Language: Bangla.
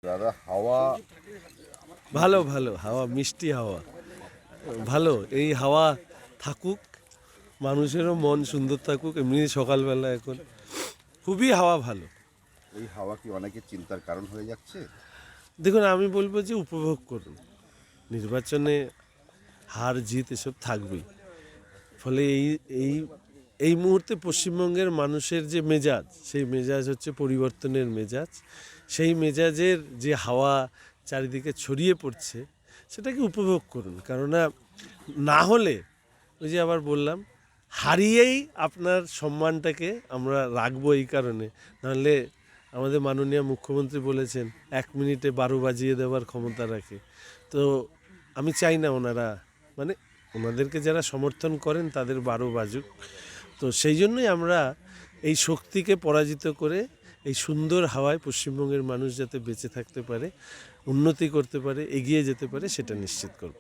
দাদা হাওয়া ভালো ভালো হাওয়া, মিষ্টি হাওয়া ভালো। এই হাওয়া থাকুক, মানুষেরও মন সুন্দর থাকুক। এমনি সকালবেলা এখন খুবই হাওয়া ভালো। এই হাওয়া কি অনেকের চিন্তার কারণ হয়ে যাচ্ছে? দেখুন, আমি বলবো যে উপভোগ করুন। নির্বাচনে হার জিত এসব থাকবেই। ফলে এই এই এই মুহূর্তে পশ্চিমবঙ্গের মানুষের যে মেজাজ, সেই মেজাজ হচ্ছে পরিবর্তনের মেজাজ। সেই মেজাজের যে হাওয়া চারিদিকে ছড়িয়ে পড়ছে, সেটাকে উপভোগ করুন। কেননা না হলে ওই যে আবার বললাম, হারিয়েই আপনার সম্মানটাকে আমরা রাখবো এই কারণে। নাহলে আমাদের মাননীয় মুখ্যমন্ত্রী বলেছেন 1 মিনিটে 12 বাজিয়ে দেওয়ার ক্ষমতা রাখে। তো আমি চাই না ওনারা, মানে ওনাদেরকে যারা সমর্থন করেন তাদের 12 বাজুক। তো সেই জন্যই আমরা এই শক্তিকে পরাজিত করে এই সুন্দর হাওয়ায় পশ্চিমবঙ্গের মানুষ যাতে বেঁচে থাকতে পারে, উন্নতি করতে পারে, এগিয়ে যেতে পারে, সেটা নিশ্চিত করব।